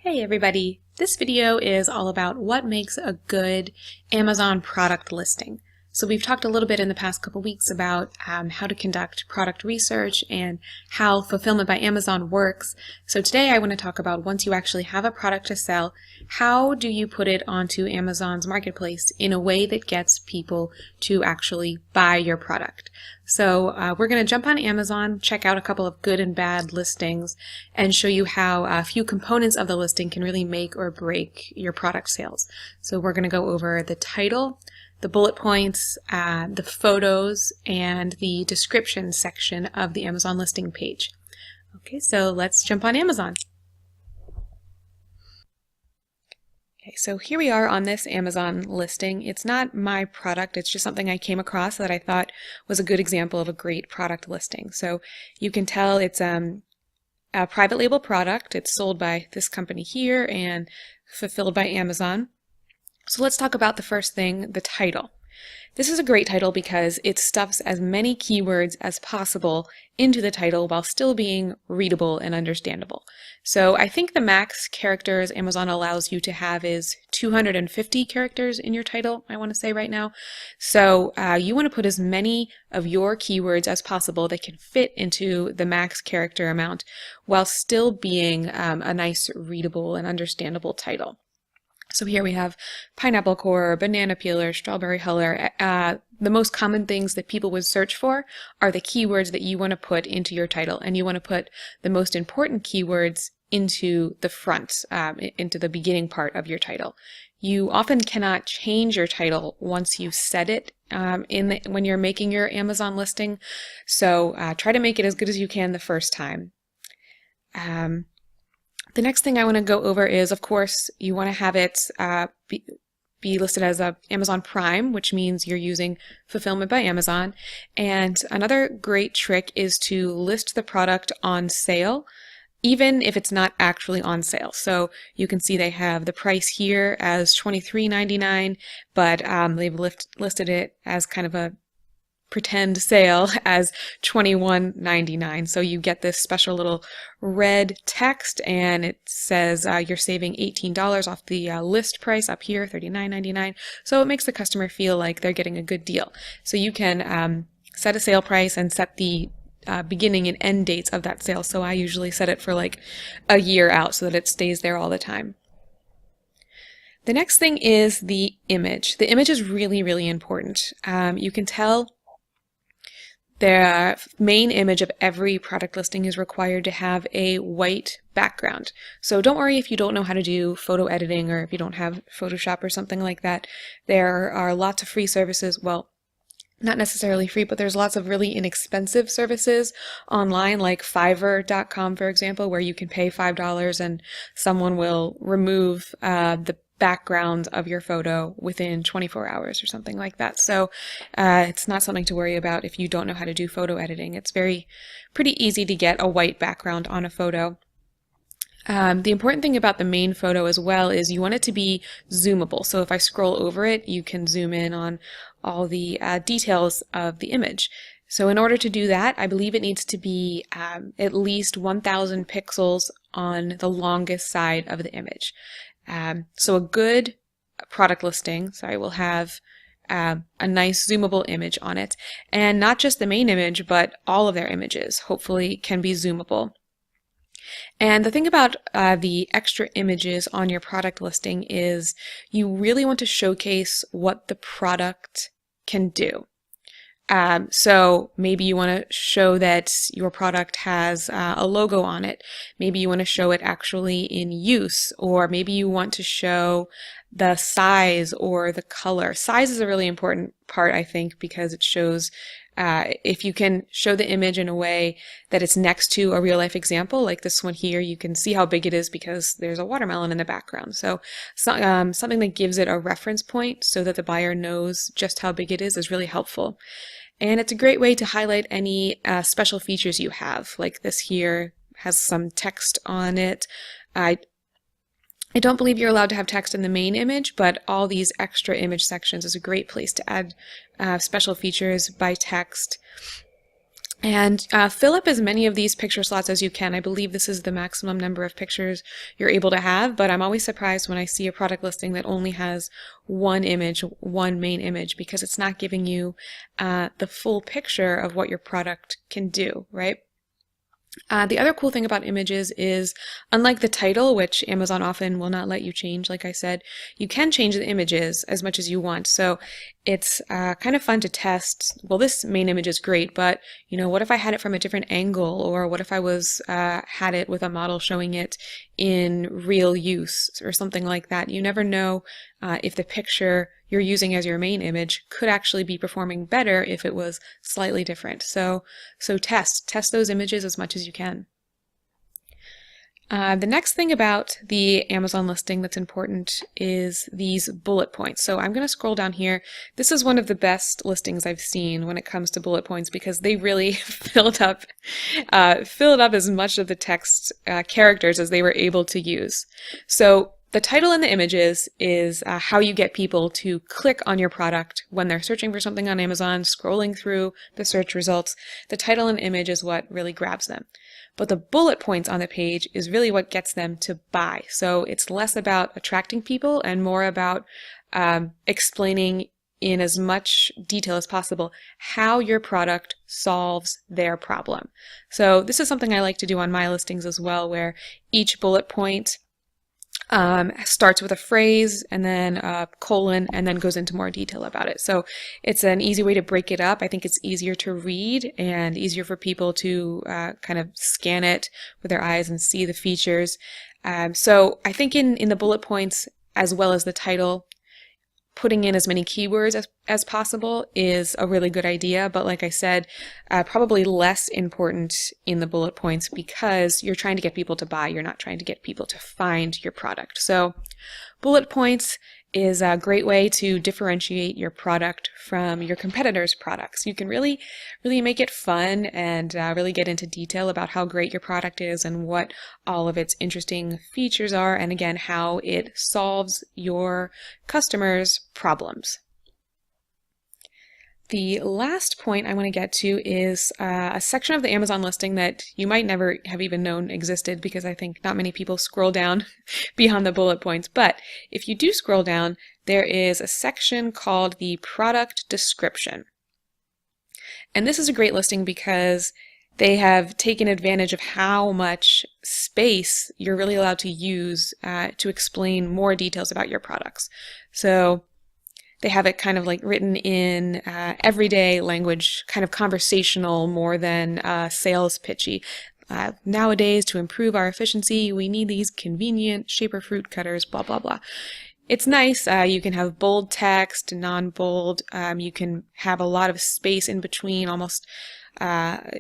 Hey everybody! This video is all about what makes a good Amazon product listing. So we've talked a little bit in the past couple weeks about how to conduct product research and how Fulfillment by Amazon works. So today I want to talk about once you actually have a product to sell, how do you put it onto Amazon's marketplace in a way that gets people to actually buy your product. So we're going to jump on Amazon, check out a couple of good and bad listings, and show you how a few components of the listing can really make or break your product sales. So we're going to go over the title, the bullet points, the photos, and the description section of the Amazon listing page. Okay, so let's jump on Amazon. Okay, so here we are on this Amazon listing. It's not my product, it's just something I came across that I thought was a good example of a great product listing. So you can tell it's a private label product. It's sold by this company here and fulfilled by Amazon. So let's talk about the first thing, the title. This is a great title because it stuffs as many keywords as possible into the title while still being readable and understandable. So I think the max characters Amazon allows you to have is 250 characters in your title, I want to say right now. So you want to put as many of your keywords as possible that can fit into the max character amount while still being a nice readable and understandable title. So here we have pineapple core, banana peeler, strawberry huller. The most common things that people would search for are the keywords that you want to put into your title, and you want to put the most important keywords into the front, into the beginning part of your title. You often cannot change your title once you set it when you're making your Amazon listing, so try to make it as good as you can the first time. The next thing I want to go over is, of course, you want to have it be listed as a Amazon Prime, which means you're using Fulfillment by Amazon. And another great trick is to list the product on sale, even if it's not actually on sale. So you can see they have the price here as $23.99, but they've listed it as kind of a pretend sale as $21.99. So you get this special little red text, and it says you're saving $18 off the list price up here, $39.99. So it makes the customer feel like they're getting a good deal. So you can set a sale price and set the beginning and end dates of that sale. So I usually set it for like a year out so that it stays there all the time. The next thing is the image. The image is really, really important. You can tell the main image of every product listing is required to have a white background. So don't worry if you don't know how to do photo editing or if you don't have Photoshop or something like that. There are lots of free services, well, not necessarily free, but there's lots of really inexpensive services online, like Fiverr.com, for example, where you can pay $5 and someone will remove the background of your photo within 24 hours or something like that. So it's not something to worry about if you don't know how to do photo editing. It's pretty easy to get a white background on a photo. The important thing about the main photo as well is you want it to be zoomable. So if I scroll over it, you can zoom in on all the details of the image. So in order to do that, I believe it needs to be at least 1,000 pixels on the longest side of the image. So a good product listing, will have a nice zoomable image on it, and not just the main image, but all of their images hopefully can be zoomable. And the thing about the extra images on your product listing is you really want to showcase what the product can do. So maybe you want to show that your product has a logo on it. Maybe you want to show it actually in use, or maybe you want to show the size or the color. Size is a really important part, I think, because it shows if you can show the image in a way that it's next to a real life example, like this one here, you can see how big it is because there's a watermelon in the background. So something that gives it a reference point so that the buyer knows just how big it is really helpful. And it's a great way to highlight any special features you have, like this here has some text on it. I don't believe you're allowed to have text in the main image, but all these extra image sections is a great place to add special features by text. And fill up as many of these picture slots as you can. I believe this is the maximum number of pictures you're able to have, but I'm always surprised when I see a product listing that only has one image, one main image, because it's not giving you the full picture of what your product can do, right? The other cool thing about images is, unlike the title, which Amazon often will not let you change, like I said, you can change the images as much as you want. So it's kind of fun to test, well, this main image is great, but what if I had it from a different angle? Or what if I had it with a model showing it in real use or something like that? You never know if the picture you're using as your main image could actually be performing better if it was slightly different. So test those images as much as you can. The next thing about the Amazon listing that's important is these bullet points. So I'm going to scroll down here. This is one of the best listings I've seen when it comes to bullet points because they really filled up as much of the text characters as they were able to use. So the title and the images is how you get people to click on your product when they're searching for something on Amazon, scrolling through the search results. The title and image is what really grabs them. But the bullet points on the page is really what gets them to buy. So it's less about attracting people and more about explaining in as much detail as possible how your product solves their problem. So this is something I like to do on my listings as well, where each bullet point starts with a phrase and then a colon and then goes into more detail about it. So it's an easy way to break it up. I think it's easier to read and easier for people to kind of scan it with their eyes and see the features. So I think in the bullet points as well as the title, putting in as many keywords as possible is a really good idea, but like I said, probably less important in the bullet points because you're trying to get people to buy, you're not trying to get people to find your product. So bullet points is a great way to differentiate your product from your competitors' products. You can really make it fun and really get into detail about how great your product is and what all of its interesting features are, and again, how it solves your customers' problems. The last point I want to get to is a section of the Amazon listing that you might never have even known existed because I think not many people scroll down beyond the bullet points. But if you do scroll down, there is a section called the product description. And this is a great listing because they have taken advantage of how much space you're really allowed to use to explain more details about your products. So they have it kind of like written in everyday language, kind of conversational more than sales pitchy. Nowadays, to improve our efficiency, we need these convenient shaper fruit cutters, blah, blah, blah. It's nice. You can have bold text, non-bold. You can have a lot of space in between, almost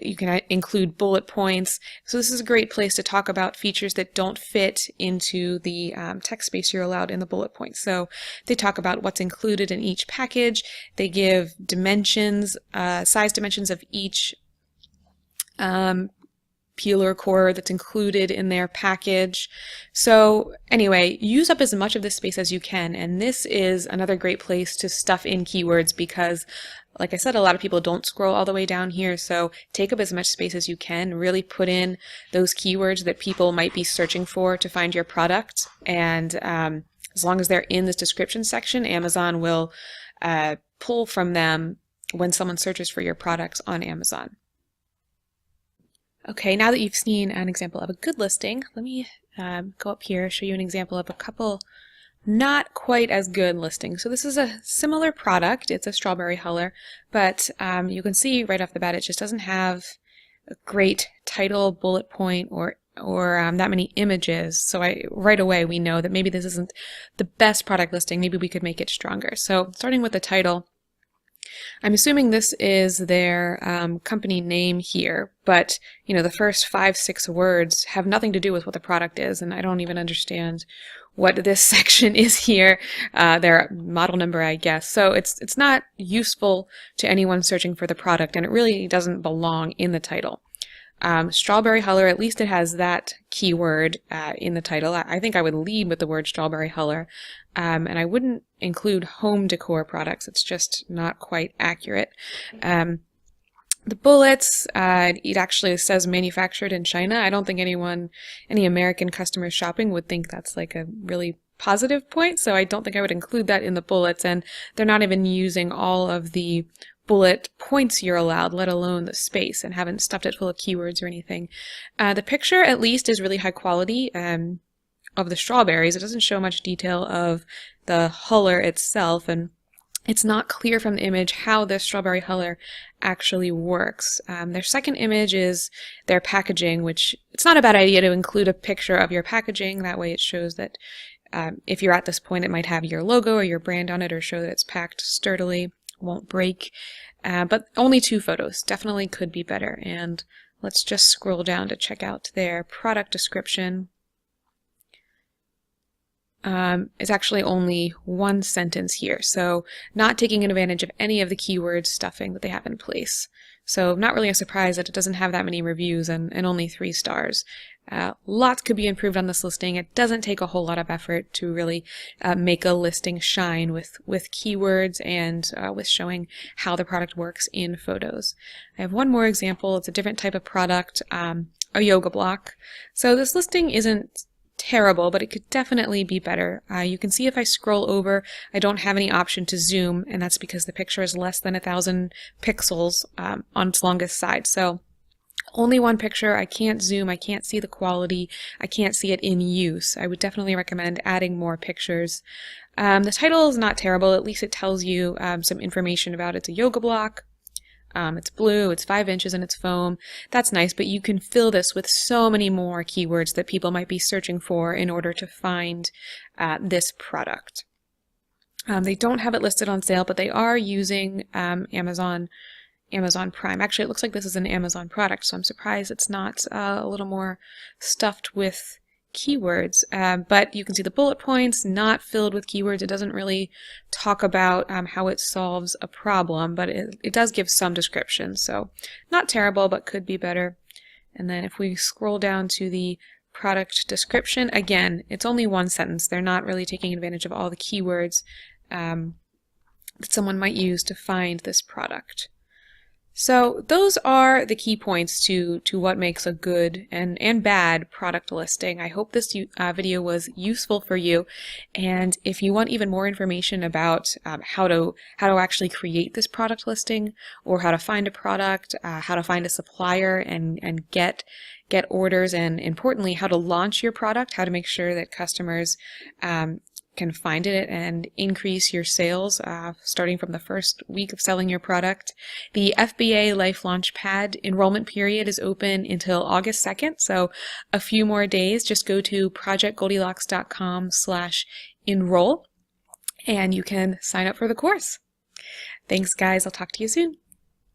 you can include bullet points. So this is a great place to talk about features that don't fit into the text space you're allowed in the bullet points. So they talk about what's included in each package. They give dimensions, size dimensions of each peel or core that's included in their package. So anyway, use up as much of this space as you can, and this is another great place to stuff in keywords because, like I said, a lot of people don't scroll all the way down here, so take up as much space as you can. Really put in those keywords that people might be searching for to find your product, and as long as they're in this description section, Amazon will pull from them when someone searches for your products on Amazon. Okay, now that you've seen an example of a good listing, let me go up here, show you an example of a couple not quite as good listings. So this is a similar product. It's a strawberry huller, but you can see right off the bat it just doesn't have a great title, bullet point, or that many images. So right away we know that maybe this isn't the best product listing. Maybe we could make it stronger. So starting with the title, I'm assuming this is their company name here, but the first 5-6 words have nothing to do with what the product is, and I don't even understand what this section is here. Their model number, I guess. So it's not useful to anyone searching for the product, and it really doesn't belong in the title. Strawberry huller, at least it has that keyword in the title. I think I would lead with the word strawberry huller, and I wouldn't include home decor products. It's just not quite accurate. The bullets, it actually says manufactured in China. I don't think any American customers shopping would think that's like a really positive point, so I don't think I would include that in the bullets, and they're not even using all of the bullet points you're allowed, let alone the space, and haven't stuffed it full of keywords or anything. The picture, at least, is really high quality of the strawberries. It doesn't show much detail of the huller itself, and it's not clear from the image how this strawberry huller actually works. Their second image is their packaging, which it's not a bad idea to include a picture of your packaging. That way it shows that if you're at this point, it might have your logo or your brand on it, or show that it's packed sturdily, won't break. But only 2 photos. Definitely could be better. And let's just scroll down to check out their product description. It's actually only 1 sentence here, so not taking advantage of any of the keyword stuffing that they have in place. So not really a surprise that it doesn't have that many reviews and only 3 stars. Lots could be improved on this listing. It doesn't take a whole lot of effort to really make a listing shine with keywords and with showing how the product works in photos. I have one more example. It's a different type of product, a yoga block. So this listing isn't terrible, but it could definitely be better. You can see if I scroll over, I don't have any option to zoom, and that's because the picture is less than 1,000 pixels on its longest side. So only 1 picture, I can't zoom, I can't see the quality, I can't see it in use. I would definitely recommend adding more pictures. The title is not terrible, at least it tells you some information about it's a yoga block. It's blue, it's 5 inches, and it's foam. That's nice, but you can fill this with so many more keywords that people might be searching for in order to find this product. They don't have it listed on sale, but they are using Amazon Prime. Actually, it looks like this is an Amazon product, so I'm surprised it's not a little more stuffed with keywords, but you can see the bullet points not filled with keywords. It doesn't really talk about how it solves a problem, but it does give some description, so not terrible, but could be better. And then if we scroll down to the product description, again, it's only 1 sentence. They're not really taking advantage of all the keywords that someone might use to find this product. So those are the key points to what makes a good and bad product listing. I hope this video was useful for you, and if you want even more information about how to actually create this product listing, or how to find a product, how to find a supplier and get orders, and importantly how to launch your product, how to make sure that customers can find it and increase your sales starting from the first week of selling your product. The FBA Life Launchpad enrollment period is open until August 2nd, so a few more days. Just go to projectgoldilocks.com/enroll and you can sign up for the course. Thanks, guys. I'll talk to you soon.